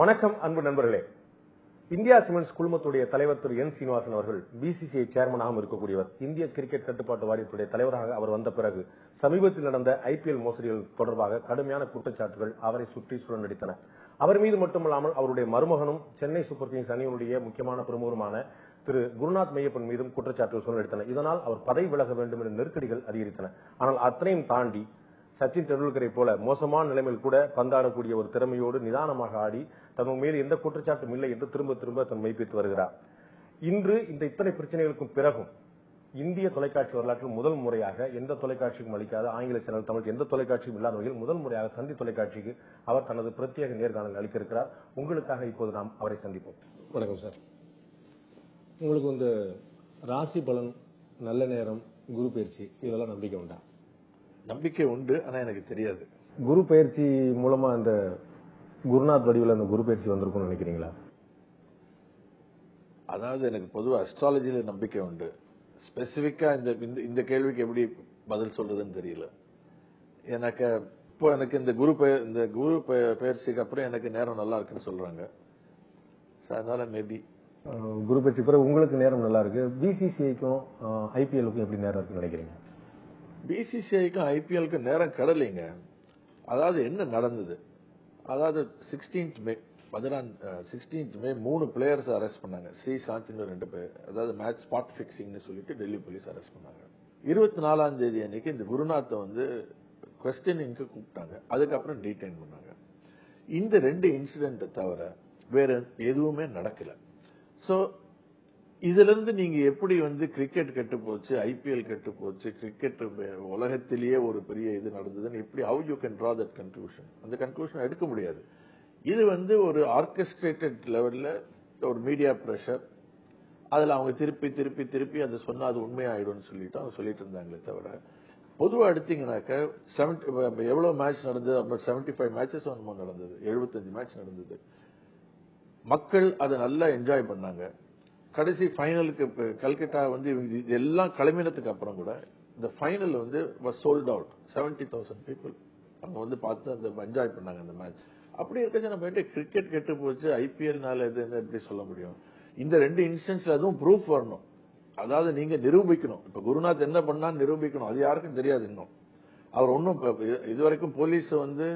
வணக்கம் அன்பு நண்பர்களே. இந்தியா சிமெண்ட்ஸ் குழுமத்துடைய தலைவர் திரு என் சீனிவாசன் அவர்கள் பிசிசிஐ சேர்மனாகவும் இருக்கக்கூடியவர். இந்திய கிரிக்கெட் கட்டுப்பாட்டு வாரியத்துடைய தலைவராக அவர் வந்த பிறகு சமீபத்தில் நடந்த ஐபிஎல் மோசடிகள் தொடர்பாக கடுமையான குற்றச்சாட்டுகள் அவரை சுற்றி சுழன்றடித்தன. அவர் மீது மட்டுமல்லாமல் அவருடைய மருமகனும் சென்னை சூப்பர் கிங்ஸ் அணியினுடைய முக்கியமான பிரமுகருமான திரு குருநாத் மெய்யப்பன் மீதும் குற்றச்சாட்டுகள் சுழன்றடித்தன. இதனால் அவர் பதவி விலக வேண்டும் என்ற நெருக்கடிகள் அதிகரித்தன. ஆனால் அத்தனையும் தாண்டி சச்சின் டெண்டுல்கரை போல மோசமான நிலைமையில் கூட பந்தாடக்கூடிய ஒரு திறமையோடு நிதானமாக ஆடி தன் மேல் எந்த குற்றச்சாட்டும் இல்லை என்று திரும்ப திரும்ப தன் மெய்ப்பித்து வருகிறார். இன்று இந்த இத்தனை பிரச்சனைகளுக்கும் பிறகும் இந்திய தொலைக்காட்சி வரலாற்றில் முதல் முறையாக எந்த தொலைக்காட்சிக்கும் அளிக்காத ஆங்கில சேனல் தமிழ் எந்த தொலைக்காட்சியும் இல்லாத வகையில் முதல் முறையாக தந்தி தொலைக்காட்சிக்கு அவர் தனது பிரத்யேக நேர்காணல் அளிக்க இருக்கிறார். உங்களுக்காக இப்போது நாம் அவரை சந்திப்போம். வணக்கம் சார். உங்களுக்கு இந்த ராசி பலன், நல்ல நேரம், குரு பயிற்சி இதெல்லாம் நம்பிக்கை உண்டா? நம்பிக்கை உண்டு, ஆனா எனக்கு தெரியாது. குரு பயிற்சி மூலமா அந்த குருநாத் வடிவில் அந்த குரு பயிற்சி வந்திருக்கும்னு நினைக்கிறீங்களா? அதாவது எனக்கு பொதுவாக அஸ்ட்ராலஜியில நம்பிக்கை உண்டு. ஸ்பெசிபிக்கா இந்த கேள்விக்கு எப்படி பதில் சொல்றதுன்னு தெரியல. எனக்கு இந்த குரு பயிற்சிக்கு அப்புறம் எனக்கு நேரம் நல்லா இருக்குன்னு சொல்றாங்க. அதனால மேபி குரு பயிற்சி பிறகு உங்களுக்கு நேரம் நல்லா இருக்கு. பிசிசிஐக்கும் ஐபிஎல்லுக்கும் எப்படி நேரம் இருக்குன்னு நினைக்கிறீங்க? பிசிசிஐக்கும் ஐபிஎலுக்கும் நேரம் கடலைங்க. அதாவது என்ன நடந்தது, அதாவது 16th மே 3 பிளேயர்ஸ் அரெஸ்ட் பண்ணாங்க. ஸ்ரீசாந்த் 2 பேர், அதாவது மேட்ச் ஸ்பாட் பிக்சிங்னு சொல்லிட்டு டெல்லி போலீஸ் அரெஸ்ட் பண்ணாங்க. 24ஆம் தேதி அன்னைக்கு இந்த குருநாத்தை வந்து குவெஸ்டினிங்க்கு கூப்பிட்டாங்க. அதுக்கப்புறம் டீடைன் பண்ணாங்க. இந்த 2 இன்சிடென்ட் தவிர வேற எதுவுமே நடக்கல. சோ இதுல இருந்து நீங்க எப்படி வந்து கிரிக்கெட் கெட்டு போச்சு, ஐபிஎல் கெட்டு போச்சு, கிரிக்கெட் உலகத்திலேயே ஒரு பெரிய இது நடந்ததுன்னு எப்படி how you can draw that conclusion? அந்த கன்க்ளூஷன் எடுக்க முடியாது. இது வந்து ஒரு ஆர்கெஸ்ட்ரேட்டட் லெவல்ல ஒரு மீடியா பிரஷர். அதுல அவங்க திருப்பி திருப்பி திருப்பி அதை சொன்னா அது உண்மையாயிடும்னு சொல்லிட்டு அவங்க சொல்லிட்டு இருந்தாங்களே தவிர, பொதுவா எடுத்தீங்கன்னாக்க எவ்வளவு மேட்ச் நடந்தது? 75 மேட்சஸ் நடந்தது, 75 மேட்ச் நடந்தது. மக்கள் அதை நல்லா என்ஜாய் பண்ணாங்க. கடைசி ஃபைனலுக்கு கல்கட்டா வந்து எல்லாம் கிளம்பினதுக்கு அப்புறம் கூட இந்த ஃபைனல் வந்து சோல்ட் அவுட். 70,000 பீப்புள் அவங்க வந்து பார்த்து அந்த என்ஜாய் பண்ணாங்க அந்த மேட்ச். அப்படி இருக்க நம்ம கிரிக்கெட் கெட்டு போச்சு, ஐபிஎல்னால எப்படி சொல்ல முடியும்? இந்த 2 இன்ஸ்டன்ஸ்ல அதுவும் ப்ரூஃப் வரணும். அதாவது நீங்க நிரூபிக்கணும். இப்ப குருநாத் என்ன பண்ணான்னு நிரூபிக்கணும். அது யாருக்கும் தெரியாது இன்னும். அவர் ஒன்னும் இதுவரைக்கும் போலீஸ் வந்து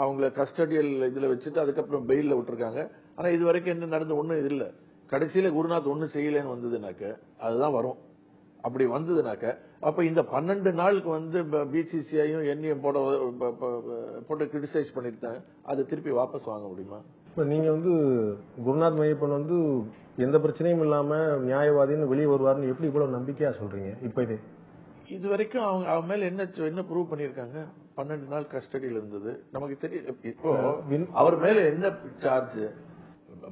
அவங்கள கஸ்டடியல் இதுல வச்சுட்டு அதுக்கப்புறம் பெயில்ல விட்டுருக்காங்க. ஆனா இது வரைக்கும் என்ன நடந்து ஒண்ணும் இது இல்ல. கடைசியில குருநாத் ஒன்னும் செய்யலன்னு வந்ததுனாக்க அதுதான் வரும். அப்படி வந்ததுனாக்க அப்ப இந்த 12 நாளுக்கு வந்து பிசிசிஐயும் எண்ணியும் போட்டு கிரிட்டிசைஸ் பண்ணிருந்தாங்க. அதை திருப்பி வாபஸ் வாங்க முடியுமா? இப்ப நீங்க வந்து குருநாத் மெய்யப்பன் வந்து எந்த பிரச்சனையும் இல்லாம நியாயவாதின்னு வெளியே வருவாருன்னு எப்படி இவ்வளவு நம்பிக்கையா சொல்றீங்க? இப்ப இது வரைக்கும் அவங்க மேல என்ன ப்ரூவ் பண்ணிருக்காங்க? 12 நாள் கஸ்டடியில் இருந்தது நமக்கு தெரியும். இப்போ அவர் மேல என்ன charge?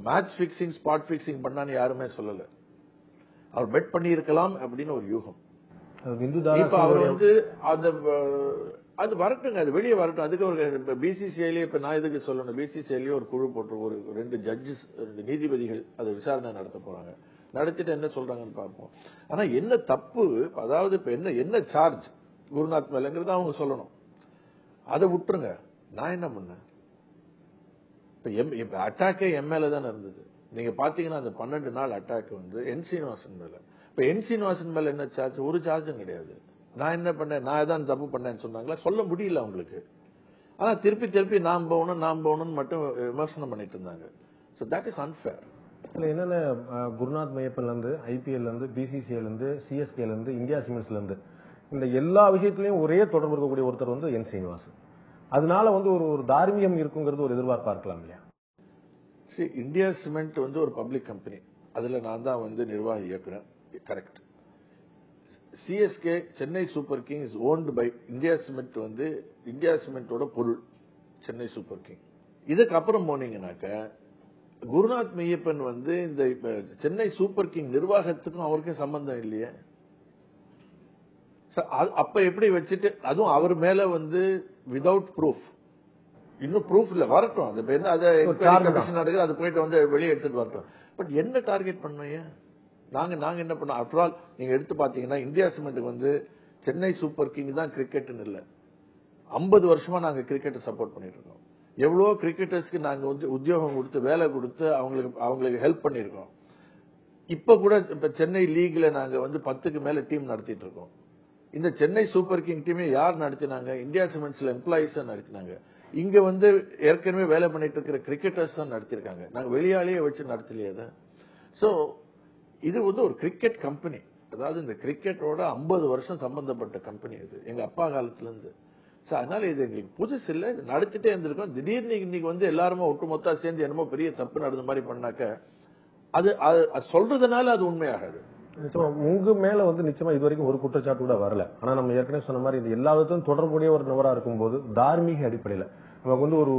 Match fixing, spot fixing பண்ணான்னு யாருமே சொல்லல. அவர் பெட் பண்ணி இருக்கலாம் அப்படின்னு ஒரு யூகம். இப்ப அவர் வந்து அது வரட்டுங்க, அது வெளியே வரட்டும். அதுக்கு ஒரு பிசிசிஐலயே இப்ப நான் இதுக்கு சொல்லணும், பிசிசிஐலயே ஒரு குழு போட்டு ஒரு 2 ஜட்ஜஸ், 2 நீதிபதிகள் அதை விசாரணை நடத்த போறாங்க. நடத்திட்டு என்ன சொல்றாங்கன்னு பார்ப்போம். ஆனா என்ன தப்பு, அதாவது இப்ப என்ன சார்ஜ் குருநாத் மேலங்கிறத அவங்க சொல்லணும். அதை விட்டுருங்க. நான் என்ன பண்ணேன்? இப்ப அட்டாக்கே எம் மேல தான் இருந்தது. நீங்க பாத்தீங்கன்னா அந்த 12 நாள் அட்டாக் வந்து என் சீனிவாசன் மேல. இப்ப என் சீனிவாசன் மேல என்ன சார்ஜ்? ஒரு சார்ஜும் கிடையாது. நான் என்ன பண்ணேன், நான் தான் தப்பு பண்ணேன்னு சொன்னாங்களா? சொல்ல முடியல அவங்களுக்கு. ஆனா திருப்பி திருப்பி நாம் போகணும்னு மட்டும் விமர்சனம் பண்ணிட்டு இருந்தாங்க. So that is unfair. என்னென்ன குருநாத் மெய்யப்பன்ல இருந்து, ஐபிஎல் இருந்து, பிசிசிஐல இருந்து, சிஎஸ்கேல இருந்து, இந்தியா சிமெண்ட்ஸ்ல இருந்து இந்த எல்லா விஷயத்திலையும் ஒரே தொடர்பு இருக்கக்கூடிய ஒருத்தர் வந்து என் சீனிவாசன். அதனால வந்து ஒரு தார்மீகம் இருக்குங்கிறது ஒரு எதிர்பார்ப்பா இருக்கலாம் இல்லையா? இந்தியா சிமெண்ட் வந்து ஒரு பப்ளிக் கம்பெனி. அதுல நான் தான் வந்து நிர்வாக இயக்குனர். Correct. CSK, Chennai super king is owned by India cement. வந்து இந்தியா சிமெண்டோட பொருள் சென்னை சூப்பர் கிங். இதுக்கப்புறம் போனீங்கன்னாக்க குருநாத் மெய்யப்பன் வந்து இந்த சென்னை சூப்பர் கிங் நிர்வாகத்துக்கும் அவருக்கும் சம்பந்தம் இல்லையே. அப்ப எப்படி வச்சுட்டு, அதுவும் அவர் மேல வந்து விதவுட் ப்ரூஃப், இன்னும் ப்ரூஃப் இல்ல, வரட்டும். அது பேர் அதை அது போயிட்டு வந்து வெளியே எடுத்துட்டு வரட்டும். பட் என்ன டார்கெட் பண்ணீங்க? நாங்க என்ன பண்ணோம்? ஆஃப்டர் ஆல் நீங்க எடுத்து பாத்தீங்கன்னா இந்தியா சிமெண்ட்டுக்கு வந்து சென்னை சூப்பர் கிங் தான் கிரிக்கெட்னு இல்ல, 50 வருஷமா நாங்க கிரிக்கெட்டை சப்போர்ட் பண்ணிட்டு இருக்கோம். எவ்வளோ கிரிக்கெட்டர்ஸ்க்கு நாங்க வந்து உத்தியோகம் கொடுத்து வேலை கொடுத்து அவங்களுக்கு ஹெல்ப் பண்ணிருக்கோம். இப்ப கூட இப்ப சென்னை லீக்ல நாங்க வந்து 10க்கு மேல டீம் நடத்திட்டு இருக்கோம். இந்த சென்னை சூப்பர் கிங் டீமே யார் நடத்தினாங்க? இந்தியா சிமெண்ட்ஸ்ல எம்ப்ளாயிஸ் தான் நடத்தினாங்க. இங்க வந்து ஏற்கனவே வேலை பண்ணிட்டு இருக்கிற கிரிக்கெட்டர்ஸ் தான் நடத்திருக்காங்க. நாங்க வெளியாலேயே வச்சு நடத்தலையே அதை. சோ இது வந்து ஒரு கிரிக்கெட் கம்பெனி, அதாவது இந்த கிரிக்கெட்டோட 50 வருஷம் சம்பந்தப்பட்ட கம்பெனி இது, எங்க அப்பா காலத்துல இருந்து. அதனால இது எங்களுக்கு புதுசு இல்ல, இது நடத்திட்டே இருந்திருக்கோம். திடீர்னு இன்னைக்கு வந்து எல்லாருமே ஒட்டுமொத்தா சேர்ந்து என்னமோ பெரிய தப்பு நடந்த மாதிரி பண்ணாக்க அது சொல்றதுனால அது உண்மையாகாது. நிச்சயமா உங்க மேல வந்து நிச்சயமா இது வரைக்கும் ஒரு குற்றச்சாட்டு கூட வரல. ஆனா நம்ம ஏற்கனவே சொன்ன மாதிரி இந்த எல்லாத்துக்கும் தொடர்புடைய ஒரு நபரா இருக்கும்போது தார்மீக அடிப்படையில நமக்கு வந்து ஒரு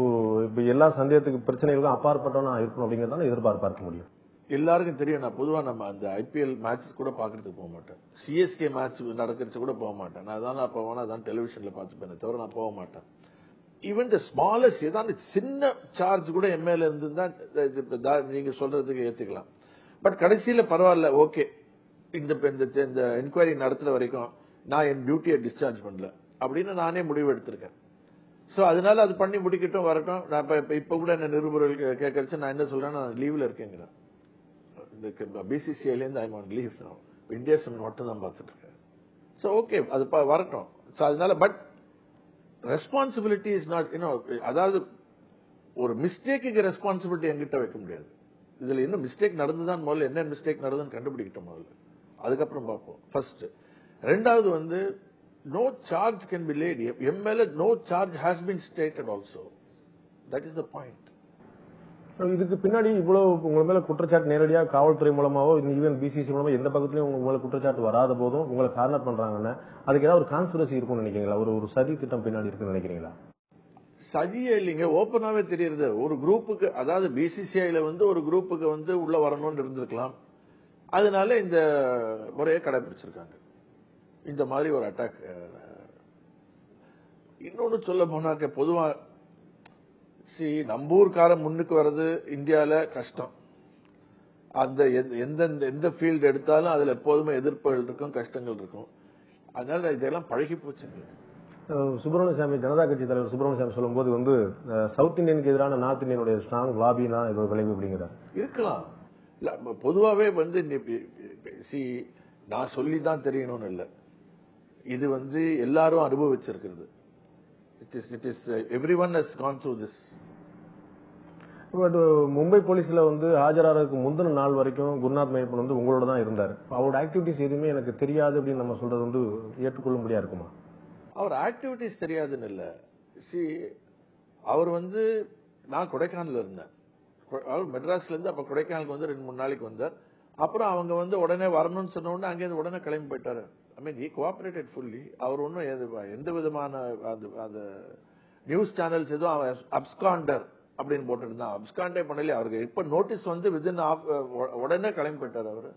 இப்ப எல்லா சந்தேகத்துக்கு பிரச்சனைகளுக்கும் அப்பாற்பட்டவனா இருக்கணும் அப்படிங்கறத எதிர்பார்க்க முடியும். எல்லாருக்கும் தெரியும், நான் பொதுவா நம்ம அந்த ஐபிஎல் மேட்சஸ் கூட பாக்குறதுக்கு போக மாட்டேன். சிஎஸ்கே மேட்ச் நடக்கிறச்சு கூட போக மாட்டேன். நான் அதான் போவேன், அதான் டெலிவிஷன்ல பார்த்துப்பேன் தவிர நான் போக மாட்டேன். ஈவன் த ஸ்மாலஸ்ட் ஏதாவது சின்ன சார்ஜ் கூட எம்எல்ஏ இருந்துதான் நீங்க சொல்றதுக்கு ஏத்துக்கலாம். பட் கடைசியில பரவாயில்ல, ஓகே, இந்த என்கொயரி நடத்துற வரைக்கும் நான் என் டியூட்டியை டிஸ்சார்ஜ் பண்ணல அப்படின்னு நானே முடிவு எடுத்திருக்கேன். சோ அதனால அது பண்ணி முடிக்கட்டும், வரட்டும். நான் இப்ப கூட என்ன நிருபர்கள் கேட்கறச்சு நான் என்ன சொல்றேன், நான் லீவ்ல இருக்கேங்கிறேன். பிசிசிஐல இருந்து ஐ ஆன் லீவ் நவ. இந்தியா சிமெண்ட் மட்டும் தான் பார்த்துட்டு இருக்கேன். சோ ஓகே, அது வரட்டும். சோ அதனால பட் ரெஸ்பான்சிபிலிட்டி இஸ் நாட், அதாவது ஒரு மிஸ்டேக்கு ரெஸ்பான்சிபிலிட்டி என்கிட்ட வைக்க முடியாது. இதுல இன்னும் மிஸ்டேக் நடந்துதான், முதல்ல என்ன மிஸ்டேக் நடந்ததுன்னு கண்டுபிடிக்கிட்டோம் முதல்ல, அதுக்கப்புறம் பார்ப்போம். ஃபர்ஸ்ட். ரெண்டாவது வந்து no charge can be laid. MLA no charge has been stated also. That is the point. இதுக்கு பின்னாடி இவ்வளவு உங்க மேல குற்றச்சாட்டு நேரடியா காவல்துறை மூலமாவோ ஈவன் பிசிசி மூலமா எந்த பக்கத்துலயும் உங்க மேல குற்றச்சாட்டு வராத போதும் உங்களை கார்னர் பண்றாங்கன்னா அதுக்கு ஏதாவது ஒரு கான்ஸ்பிரசி இருக்கும்னு நினைக்கிறீங்களா? ஒரு சதி திட்டம் பின்னாடி இருக்குன்னு நினைக்கிறீங்களா? சதியே இல்லைங்க, ஓப்பனாவே தெரியுது. ஒரு குரூப்புக்கு, அதாவது பிசிசிஐல வந்து ஒரு குரூப்புக்கு வந்து உள்ள வரணும்னு இருந்திருக்கலாம். அதனால இந்த முறையை கடைபிடிச்சிருக்காங்க, இந்த மாதிரி ஒரு அட்டாக். இன்னொன்னு சொல்ல போனாக்க பொதுவா நம்பூர்காரன் முன்னுக்கு வர்றது இந்தியால கஷ்டம். அந்த எந்த ஃபீல்டு எடுத்தாலும் அதுல எப்போதுமே எதிர்ப்புகள் இருக்கும், கஷ்டங்கள் இருக்கும். அதனால இதெல்லாம் பழகி போச்சுங்க. சுப்பிரமணிய சாமி, ஜனதா கட்சி தலைவர் சுப்பிரமணிய சாமி சொல்லும் போது வந்து சவுத் இந்தியனுக்கு எதிரான நார்த் இந்தியனுடைய ஸ்ட்ராங் லாபினா இது விளைவு அப்படிங்கிறார். இருக்கலாம். பொதுவாவே வந்து நான் சொல்லிதான் தெரியணும்னு இல்ல, இது வந்து எல்லாரும் அனுபவிச்சிருக்கிறது. It is everyone has gone through this. But Mumbai போலீஸ்ல வந்து ஆஜராகிறதுக்கு முந்தின நாள் வரைக்கும் குருநாத் மையப்பன் வந்து உங்களோட தான் இருந்தார். அவரோட ஆக்டிவிட்டிஸ் எதுவுமே எனக்கு தெரியாது அப்படின்னு நம்ம சொல்றது வந்து ஏற்றுக்கொள்ள முடியா இருக்குமா? அவர் ஆக்டிவிட்டிஸ் தெரியாதுன்னு இல்ல. அவர் வந்து நான் கொடைக்கானல் இருந்தேன், அவர் மெட்ராஸ்ல இருந்து அப்ப கொடைக்கானலுக்கு வந்து 2-3 நாளைக்கு வந்தார். அப்புறம் அவங்க வந்து உடனே வரணும்னு சொன்ன உடனே அங்கேருந்து உடனே கிளம்பி போயிட்டாரு. ஐ மீன் he cooperated fully. அவர் ஒன்றும் எந்த விதமான அந்த நியூஸ் சேனல்ஸ் எதுவும் அப்ஸ்காண்டர் அப்படின்னு போட்டுருந்தான், அப்ஸ்காண்டே பண்ணல. அவருக்கு இப்ப நோட்டீஸ் வந்து வித்தின் உடனே கிளம்பி போயிட்டார் அவரு.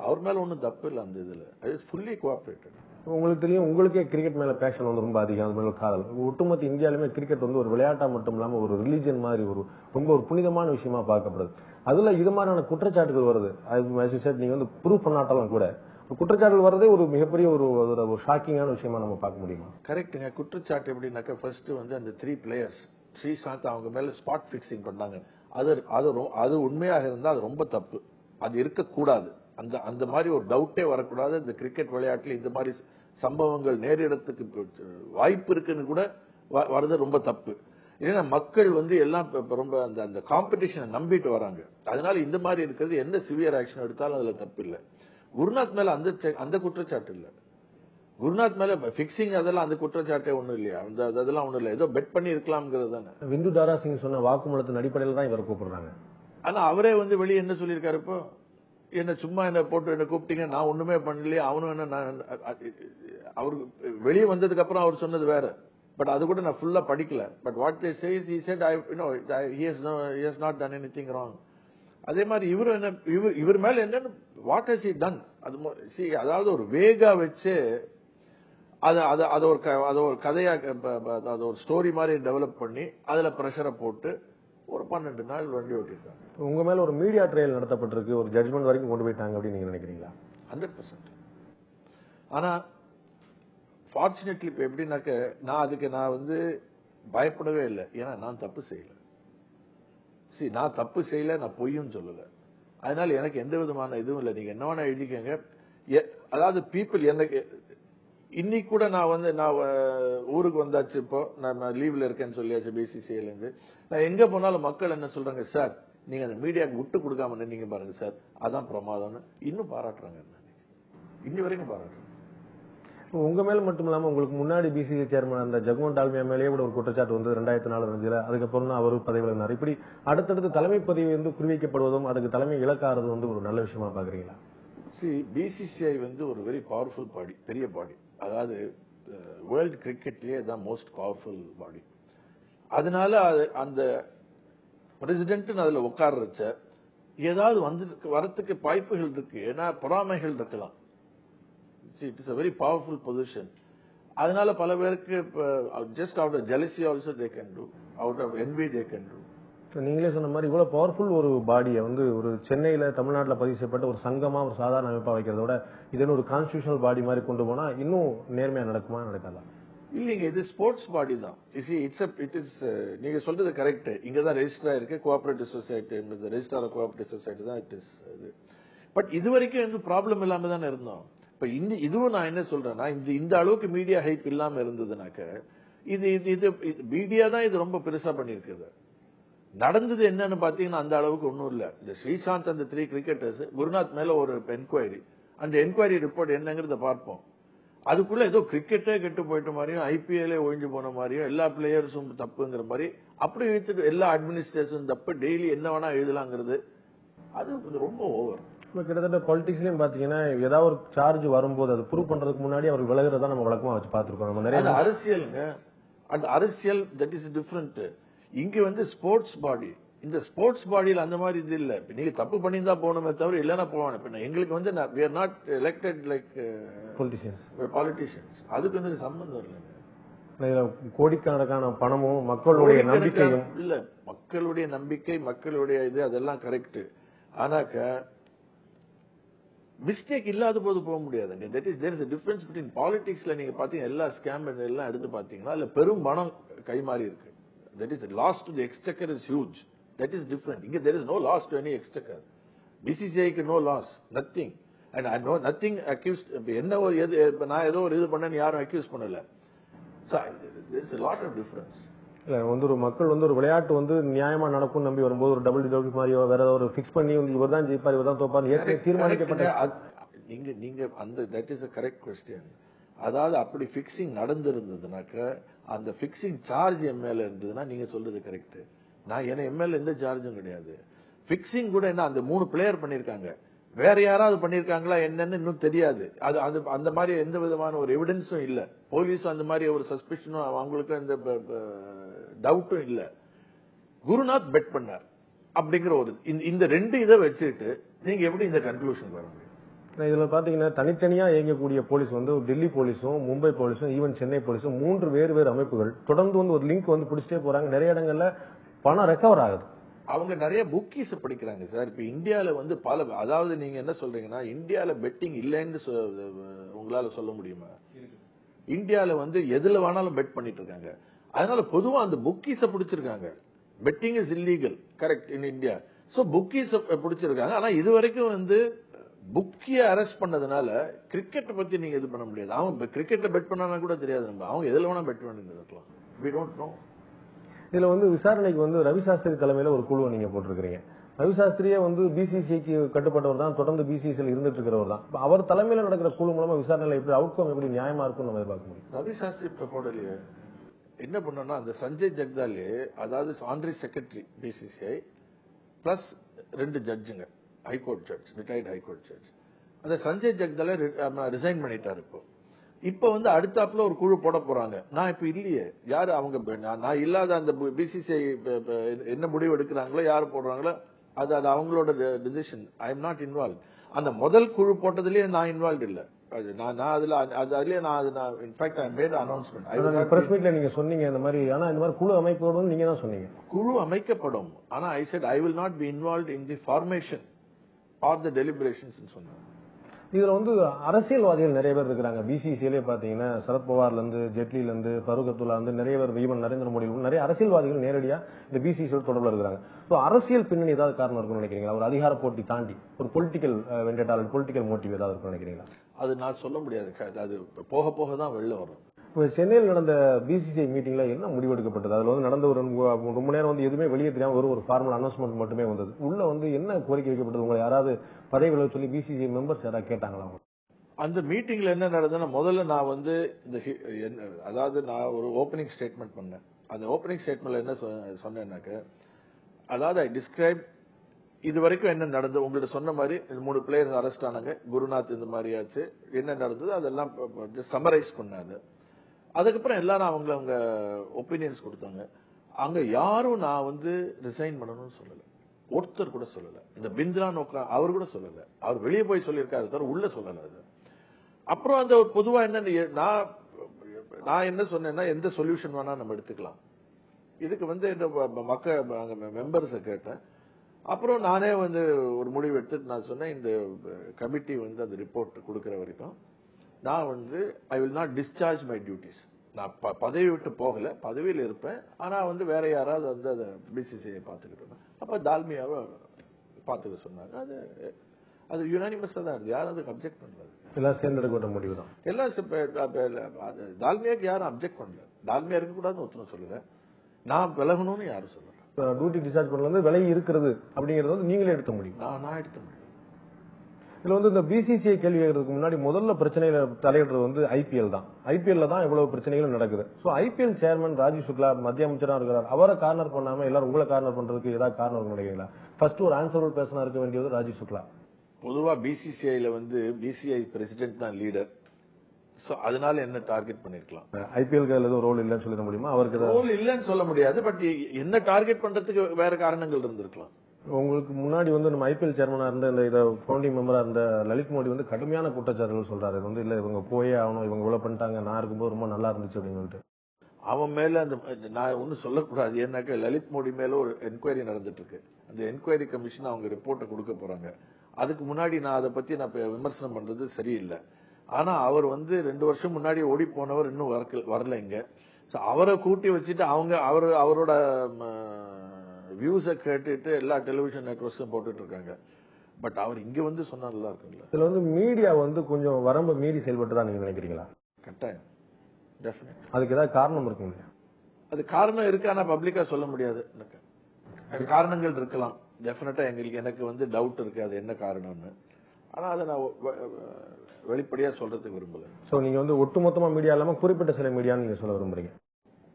அவர் மேல ஒன்றும் தப்பு இல்லை அந்த இதுல. Fully cooperated. உங்களுக்கு தெரியும், உங்களுக்கே கிரிக்கெட் மேல பேஷன் வந்து ரொம்ப அதிகம், அது மேல காதல். ஒட்டுமொத்த இந்தியாலுமே கிரிக்கெட் வந்து ஒரு விளையாட்டா மட்டும் இல்லாம ஒரு ரிலீஜியன் மாதிரி ரொம்ப ஒரு புனிதமான விஷயமா பார்க்கப்படுது. அதுல இது மாதிரியான குற்றச்சாட்டுகள் வருது. நீங்க வந்து ப்ரூவ் பண்ணாட்டாலும் கூட குற்றச்சாட்டுகள் வர்றதே ஒரு மிகப்பெரிய ஒரு ஷாக்கிங்கான விஷயமா நம்ம பார்க்க முடியுமா? கரெக்டுங்க. குற்றச்சாட்டு எப்படின்னாக்க ஃபர்ஸ்ட் வந்து அந்த 3 பிளேயர்ஸ் ஸ்ரீசாந்த் அவங்க மேல ஸ்பாட் பிக்சிங் பண்ணாங்க. அது உண்மையாக இருந்தா அது ரொம்ப தப்பு, அது இருக்கக்கூடாது. அந்த மாதிரி ஒரு டவுட்டே வரக்கூடாது. இந்த கிரிக்கெட் விளையாட்டுல இந்த மாதிரி சம்பவங்கள் நேரிடத்துக்கு வாய்ப்பு இருக்குன்னு கூட வர்றது ரொம்ப தப்பு. ஏன்னா மக்கள் வந்து எல்லாம் ரொம்ப அந்த காம்படிஷனை நம்பிட்டு வராங்க. அதனால இந்த மாதிரி இருக்கிறது எந்த சிவியர் ஆக்ஷன் எடுத்தாலும் அதுல தப்பு இல்லை. குருநாத் மேல அந்த குற்றச்சாட்டு இல்ல. குருநாத் மேல பிக்சிங் அதெல்லாம் அந்த குற்றச்சாட்டே ஒண்ணும் இல்லையா? அதெல்லாம் ஒண்ணும் இல்ல, ஏதோ பெட் பண்ணி இருக்கலாம்ங்கிறது தானே. விந்து தாரா சிங் சொன்ன வாக்குமூலத்தின் அடிப்படையில் தான் இவரை கூப்பிடுறாங்க. ஆனா அவரே வந்து வெளியே என்ன சொல்லியிருக்காரு, இப்போ என்ன சும்மா என்ன போட்டு என்ன கூப்பிட்டீங்க, நான் ஒண்ணுமே பண்ணலையே, அவனும் என்ன, அவருக்கு வெளியே வந்ததுக்கு அப்புறம் அவர் சொன்னது வேற. பட் அது கூட நான் ஃபுல்லா படிக்கல. But what they says he said he has not done anything wrong. அதே மாதிரி இவர் மேல என்னன்னு வாட் ஹஸ் ஹி டன், அதாவது ஒரு வேகா வச்சு அது ஒரு கதையா, அது ஒரு ஸ்டோரி மாதிரி டெவலப் பண்ணி அதுல பிரஷரை போட்டு ஒரு 12 நாள் வண்டி ஓட்டிருக்காங்க. உங்க மேல ஒரு மீடியா ட்ரையல் நடத்தப்பட்டிருக்கு, ஒரு ஜட்மெண்ட் வரைக்கும் கொண்டு போயிட்டாங்க அப்படின்னு நீங்க நினைக்கிறீங்களா? 100%. ஆனா ஃபார்ச்சுனேட்லி இப்ப எப்படின்னாக்க நான் வந்து பயப்படவே இல்லை, ஏன்னா நான் தப்பு செய்யல. நான் தப்பு செய்யல, நான் பொய்யும் சொல்லல. அதனால எனக்கு எந்த விதமான இதுவும் இல்லை. நீங்க என்ன வேணா எழுதிக்கங்க. அதாவது பீப்புள் எனக்கு இன்னைக்கு கூட நான் ஊருக்கு வந்தாச்சு. இப்போ நான் லீவ்ல இருக்கேன்னு சொல்லியாச்சு பிசிசிஐல இருந்து. நான் எங்க போனாலும் மக்கள் என்ன சொல்றாங்க, சார் நீங்க அந்த மீடியாவுக்கு விட்டு கொடுக்காம நின்னீங்க பாருங்க சார், அதான் பிரமாதம்னு இன்னும் பாராட்டுறாங்க. இன்னி வரைக்கும் பாராட்டுறாங்க. உங்க மேல மட்டும் இல்லாம உங்களுக்கு முன்னாடி பிசிசி சேர்மன் அந்த ஜெகமோகன் டால்மியா மேலேயே கூட ஒரு குற்றச்சாட்டு வந்து 2004 அதுக்கப்புறம் தான் அவர் பதவி விலகினார். இப்படி அடுத்தடுத்து தலைமை பதவி வந்து குறிவைக்கப்படுவதும் அதுக்கு தலைமை இலக்காறது வந்து ஒரு நல்ல விஷயமா பாக்குறீங்களா? பிசிசிஐ வந்து ஒரு வெரி பவர்ஃபுல் பாடி, பெரிய பாடி. அதாவது வேர்ல்டு கிரிக்கெட்லயே தான் மோஸ்ட் பவர்ஃபுல் பாடி. அதனால அந்த பிரசிடென்ட் அதுல உட்கார்றச்ச ஏதாவது வந்து வரத்துக்கு வாய்ப்புகள் இருக்கு. ஏன்னா பொறாமைகள் இருக்கலாம். It is a very powerful position. அதனால பல பேருக்கு just out of jealousy also they can do, out of envy they can do. நீங்களே சொன்ன மாதிரி இவ்வளவு பவர்ஃபுல் ஒரு பாடியை வந்து ஒரு சென்னையில தமிழ்நாட்டுல பதிவு செய்யப்பட்ட ஒரு சங்கமா ஒரு சாதாரண அமைப்பா வைக்கிறத விட இதன் ஒரு கான்ஸ்டிடியூஷனல் பாடி மாதிரி கொண்டு போனா இன்னும் நேர்மையா நடக்குமா நடக்காதா? இல்லைங்க, இது ஸ்போர்ட்ஸ் பாடி தான். நீங்க சொல்றது கரெக்ட். இங்கதான் ரெஜிஸ்டர் ஆயிருக்கு cooperative society, register of cooperative society தான் இட் இஸ். பட் இது வரைக்கும் எந்த ப்ராப்ளம் இல்லாம தானே இருந்தோம். இப்ப இதுவும் நான் என்ன சொல்றேன்னா, இந்த அளவுக்கு மீடியா ஹைப் இல்லாம இருந்ததுனாக்க இது மீடியா தான் இது ரொம்ப பெருசா பண்ணிருக்குது. நடந்தது என்னன்னு பாத்தீங்கன்னா அந்த அளவுக்கு ஒன்னும் இல்ல. இந்த ஸ்ரீசாந்த் அந்த 3 கிரிக்கெட்டர்ஸ் குருநாத் மேல ஒரு என்கொயரி, அந்த என்கொயரி ரிப்போர்ட் என்னங்கிறத பார்ப்போம். அதுக்குள்ள ஏதோ கிரிக்கெட்டே கெட்டு போயிட்ட மாதிரியும் ஐபிஎல்லே ஒழிஞ்சு போன மாதிரியும் எல்லா பிளேயர்ஸும் தப்புங்கிற மாதிரி அப்படி எடுத்துட்டு எல்லா அட்மினிஸ்ட்ரேஷன் தப்பு, டெய்லி என்ன வேணா எழுதலாங்கிறது அது ரொம்ப ஓவர். கிட்டத்தட்ட பாலிடிக்ஸ்லயும் பாத்தீங்கன்னா ஏதாவது ஒரு சார்ஜ் வரும்போது அது ப்ரூவ் பண்றதுக்கு முன்னாடி அவர் விலகிறதா நம்ம வழக்கமா வச்சு பாத்துருக்கோம். நம்ம நிறைய அரசியலுங்க, அந்த அரசியல் தட் இஸ் டிஃபரெண்ட். இங்க வந்து ஸ்போர்ட்ஸ் பாடி, இந்த ஸ்போர்ட்ஸ் பாடியில் அந்த மாதிரி இது இல்ல. நீங்க தப்பு பண்ணியிருந்தா போகணுமே தவிர இல்லைன்னா போவாங்க. எங்களுக்கு வந்து we are not elected like politicians. அதுக்கு வந்து சம்பந்தம் இல்லைங்க. கோடிக்கணக்கான பணமும் மக்களுடைய நம்பிக்கையும் இல்ல. மக்களுடைய நம்பிக்கை, மக்களுடைய இது அதெல்லாம் கரெக்ட். ஆனாக்க மிஸ்டேக் இல்லாத போது போக முடியாதுங்க. there is a difference between politicsல நீங்க பாத்தீங்கன்னா எல்லா ஸ்கேம் எல்லாம் எடுத்து பாத்தீங்கன்னா இல்ல பெரும் பணம் கைமாறி இருக்கு. That is the loss to the exchequer is huge. That is different. Inga there is no loss to any exchequer. BCCI க்கு no loss, nothing. And I know nothing accused. என்ன ஒரு நான் ஏதோ ஒரு இது பண்ணேன்னு யாரும் அக்யூஸ் பண்ணல. So there is a lot of difference. இல்ல வந்து ஒரு மக்கள் வந்து ஒரு விளையாட்டு வந்து நியாயமா நடக்கும் நம்பி வரும்போது ஒரு டபிள்யூ மாதிரியோ வேற ஏதாவது ஒரு பிக்ஸ் பண்ணி இவர் தான் ஜெயிப்பார் இவர் தான் தோப்பார் ஏற்கனவே தீர்மானிக்கப்பட்ட நீங்க அந்த that is a correct question. அதாவது அப்படி பிக்சிங் நடந்திருந்ததுனாக்க அந்த பிக்சிங் சார்ஜ் எம்எல்ஏ இருந்ததுன்னா நீங்க சொல்றது கரெக்ட். நான் என்ன எம்எல்ஏ எந்த சார்ஜும் கிடையாது. பிக்சிங் கூட என்ன அந்த 3 பிளேயர் பண்ணிருக்காங்க, வேற யாராவது பண்ணிருக்காங்களா என்னன்னு இன்னும் தெரியாது. அது அந்த மாதிரி எந்த விதமான ஒரு எவிடன்ஸும் இல்ல. போலீஸும் அந்த மாதிரி ஒரு சஸ்பிஷனும் அவங்களுக்கு அந்த டவுட்டும் இல்ல. குருநாத் பெட் பண்ணார் அப்படிங்கிற ஒரு இந்த 2 இதை வச்சுட்டு நீங்க எப்படி இந்த கன்க்ளூஷன் வர முடியும்? இதுல பாத்தீங்கன்னா தனித்தனியா இயங்கக்கூடிய போலீஸ் வந்து டெல்லி போலீஸும் மும்பை போலீஸும் ஈவன் சென்னை போலீஸும் 3 வேறு அமைப்புகள் தொடர்ந்து வந்து ஒரு லிங்க் வந்து பிடிச்சிட்டே போறாங்க. நிறைய இடங்கள்ல பணம் ரெக்கவர் ஆகுது. அவங்க நிறைய புக்கீஸ் படிக்கிறாங்க சார். இப்ப இந்தியால வந்து அதாவது நீங்க என்ன சொல்றீங்கன்னா இந்தியால பெட்டிங் இல்லைன்னு உங்களால சொல்ல முடியுமா? இந்தியால வந்து எதுல வேணாலும் பெட் பண்ணிட்டு இருக்காங்க. அதனால பொதுவா அந்த புக்கீஸ பிடிச்சிருக்காங்க. Betting is illegal, correct, in India. So bookies பிடிச்சிருக்காங்க. ஆனா இது வரைக்கும் வந்து புக்கிய அரெஸ்ட் பண்ணதுனால கிரிக்கெட் பத்தி நீங்க இது பண்ண முடியாது. அவங்க கிரிக்கெட்ல பெட் பண்ணானா கூட தெரியாது. நம்ம அவங்க எதுல வேணா பெட் பண்ணிருக்கலாம். we don't know. இதுல வந்து விசாரணைக்கு வந்து ரவி சாஸ்திரி தலைமையில ஒரு குழுவை நீங்க போட்டிருக்கீங்க. ரவி சாஸ்திரியே வந்து பிசிசிஐக்கு கட்டுப்பட்டவர் தான், தொடர்ந்து பிசிசிஐல இருந்துட்டு இருக்கிறவர் தான். அவர் தலைமையில நடக்கிற குழு மூலமா விசாரணையில எப்படி அவுட்கம் எப்படி நியாயமா இருக்கும் நம்ம எதிர்பார்க்க முடியும்? ரவி சாஸ்திரி போடலையே என்ன பண்ணோம்னா அந்த சஞ்சய் ஜெகதாலே, அதாவது ஆனரரி செக்ரட்டரி பிசிசிஐ பிளஸ் 2 ஜட்ஜுங்க, high court judge, retired high court judge. அந்த சஞ்சய் ஜெகதாலே ரிசைன் பண்ணிட்டாரு. இப்ப வந்து அடுத்தாப்புல ஒரு குழு போட போறாங்க. நான் இப்ப இல்லையே, யாரு அவங்க நான் இல்லாத அந்த பிசிசிஐ என்ன முடிவு எடுக்கிறாங்களோ யாரு போடுறாங்களோ அது அவங்களோட decision. I am not involve. அந்த முதல் குழு போட்டதுலயே நான் இன்வால்வ் இல்ல. நீங்க சொன்னீங்க இந்த மாதிரி, ஆனா இந்த மாதிரி குழு அமைப்போடு நீங்க தான் சொன்னீங்க. குழு அமைக்கப்படும், ஆனா I said I will not be involve in the formation or the deliberations சொன்னேன். இதுல வந்து அரசியல்வாதிகள் நிறைய பேர் இருக்கிறாங்க. பிசிசிஐலே பாத்தீங்கன்னா சரத்பவார்ல இருந்து, ஜெட்லில இருந்து, ஃபரூக் அப்துல்லா இருந்து நிறைய பேர், ஈவன் நரேந்திர மோடி நிறைய அரசியல்வாதிகள் நேரடியா இந்த பிசிசியோட தொடர்புல இருக்கிறாங்க. அரசியல் பின்னணி ஏதாவது காரணம் இருக்கும்னு நினைக்கிறீங்களா? ஒரு அதிகார போட்டி தாண்டி ஒரு பொலிட்டிக்கல் வெண்டேட்டா, பொலிட்டிக்கல் மோட்டிவ் ஏதாவது இருக்கும்னு நினைக்கிறீங்களா? அது நான் சொல்ல முடியாது. அது போக போக தான் வெளில வரும். சென்னையில் நடந்த பிசிசிஐ மீட்டிங்ல என்ன முடிவெடுக்கப்பட்டது? அதுல வந்து நடந்த ஒரு ரொம்ப நேரம் வந்து எதுவுமே வெளியே தெரியாம ஒரு ஃபார்மல் அனௌன்ஸ்மெண்ட் மட்டுமே வந்தது. உள்ள வந்து என்ன கோரிக்கை வைக்கப்பட்டது? உங்களை யாராவது பதவி விலக சொல்லி பிசிசிஐ மெம்பர்ஸ் யாராவது கேட்டாங்களா? அந்த மீட்டிங்ல என்ன நடந்ததுன்னா, முதல்ல நான் வந்து அதாவது நான் ஒரு ஓபனிங் ஸ்டேட்மெண்ட் பண்ணேன். அந்த ஓபனிங் ஸ்டேட்மெண்ட்ல என்ன சொன்னேன்னாக்க, அதாவது ஐ டிஸ்கிரைப் இது வரைக்கும் என்ன நடந்தது, உங்கள்ட்ட சொன்ன மாதிரி 3 பிளேயர்ஸ் அரெஸ்ட் ஆனாங்க, குருநாத் இந்த மாதிரி ஆச்சு, என்ன நடந்தது அதெல்லாம் சம்மரைஸ் பண்ணாங்க. அதுக்கப்புறம் எல்லாரும் அவங்க ஒப்பீனியன்ஸ் கொடுத்தாங்க. அங்க யாரும் நான் வந்து ரிசைன் பண்ணணும்னு சொல்லல, ஒருத்தர் கூட சொல்லல. இந்த பிந்திரான் அவர் கூட சொல்லல. அவர் வெளியே போய் சொல்லியிருக்காரு தவிர உள்ள சொல்லல. அது அப்புறம் அந்த பொதுவா என்ன நான் என்ன சொன்னேன்னா, எந்த சொல்யூஷன் வேணா நம்ம எடுத்துக்கலாம். இதுக்கு வந்து மக்கள் மெம்பர்ஸை கேட்டேன். அப்புறம் நானே வந்து ஒரு முடிவு எடுத்துட்டு நான் சொன்னேன், இந்த கமிட்டி வந்து அந்த ரிப்போர்ட் கொடுக்கிற வரைக்கும் நான் வந்து ஐ will not discharge my duties. நான் பதவி விட்டு போகல, பதவியில் இருப்பேன். ஆனா வந்து வேற யாராவது வந்து அதை பிசிசிஐ பார்த்துக்கிட்டு, அப்ப தால்மியாவை பார்த்துக்க சொன்னாங்க. அது யுனானிமஸா தான் இருந்து, யாரும் அதுக்கு அப்செக்ட் பண்ணல. எல்லாம் சேர்ந்தெடுக்கப்பட்ட முடிவு தான். எல்லாம் தால்மியாக்கு யாரும் அப்செக்ட் பண்ணல. தால்மியா இருக்கக்கூடாதுன்னு ஒருத்தரும் சொல்லல, நான் விலகணும்னு யாரும் சொல்லல. டியூட்டி டிஸ்சார்ஜ் பண்ணல, விலகி இருக்கிறது அப்படிங்கறது வந்து நீங்களே எடுத்த முடியும். நான் எடுத்த முடியும். இதுல வந்து இந்த பிசிசிஐ கேள்வி கேட்கறதுக்கு முன்னாடி முதல்ல பிரச்சனையில தலையிடுறது வந்து ஐபிஎல் தான். ஐபிஎல்ல தான் இவ்வளவு பிரச்சனைகளும் நடக்குது. So IPL chairman Rajiv Shukla மத்திய அமைச்சரா இருக்கிறார். அவரை கார்னர் பண்ணாம எல்லாரும் உங்களை கார்னர் பண்றதுக்கு ஏதாவது காரணம் நினைக்கிறீங்களா? ஃபர்ஸ்ட் ஒரு ஆன்சரபிள் பர்சனா இருக்க வேண்டியது ராஜீவ் சுக்லா. பொதுவா பிசிசிஐல வந்து பிசிஐ பிரசிடென்ட் தான் லீடர். சோ அதனால என்ன டார்கெட் பண்ணிருக்கலாம். ஐபிஎல் எதுவும் ரோல் இல்லைன்னு சொல்லிட முடியுமா? அவருக்கு ரோல் இல்லைன்னு சொல்ல முடியாது. பட் என்ன டார்கெட் பண்றதுக்கு வேற காரணங்கள் இருந்திருக்கலாம். உங்களுக்கு முன்னாடி வந்து நம்ம ஐபிஎல் சேர்மனா இருந்த இந்த ஃபவுண்டிங் மெம்பரா இருந்த லலித் மோடி வந்து கடுமையான குற்றச்சாட்டுகள் சொல்றாரு. இது வந்து இல்ல, இவங்க போயே ஆகணும், இவங்க இவ்வளவு பண்ணிட்டாங்க, நான் இருக்கும்போது ரொம்ப நல்லா இருந்துச்சு அப்படின்னு சொல்லிட்டு. அவன் மேல அந்த நான் ஒன்னும் சொல்லக்கூடாது. ஏன்னாக்க லலித் மோடி மேல ஒரு என்கொயரி நடந்துட்டு இருக்கு. அந்த என்கொயரி கமிஷன் அவங்க ரிப்போர்ட்டை கொடுக்க போறாங்க. அதுக்கு முன்னாடி நான் அதை பத்தி நான் விமர்சனம் பண்றது சரியில்லை. ஆனா அவர் வந்து 2 வருஷம் முன்னாடி ஓடி போனவர் இன்னும் வரல இங்க. அவரை கூட்டி வச்சுட்டு அவரோட வியூஸை கேட்டுட்டு எல்லா டெலிவிஷன் நெட்வொர்க்ஸும் போட்டுட்டு இருக்காங்க. பட் அவர் இங்க வந்து சொன்னா நல்லா இருக்குல்ல. இதுல வந்து மீடியா வந்து கொஞ்சம் வரம்பு மீறி செயல்பட்டுதான் நீங்க நினைக்கிறீங்களா? கட்டாயம், டெஃபினெட். அதுக்கு ஏதாவது காரணம் இருக்குங்க? அது காரணம் இருக்கு, ஆனா பப்ளிக்கா சொல்ல முடியாது. காரணங்கள் இருக்கலாம் டெஃபினட்டா. எனக்கு வந்து டவுட் இருக்கு அது என்ன காரணம்னு. ஆனா அதை நான் வெளிப்படையா சொல்றதுக்கு விரும்பல. சோ நீங்க வந்து ஒட்டுமொத்தமா மீடியா இல்லாம குறிப்பிட்ட சில மீடியான்னு நீங்க சொல்ல விரும்புறீங்க?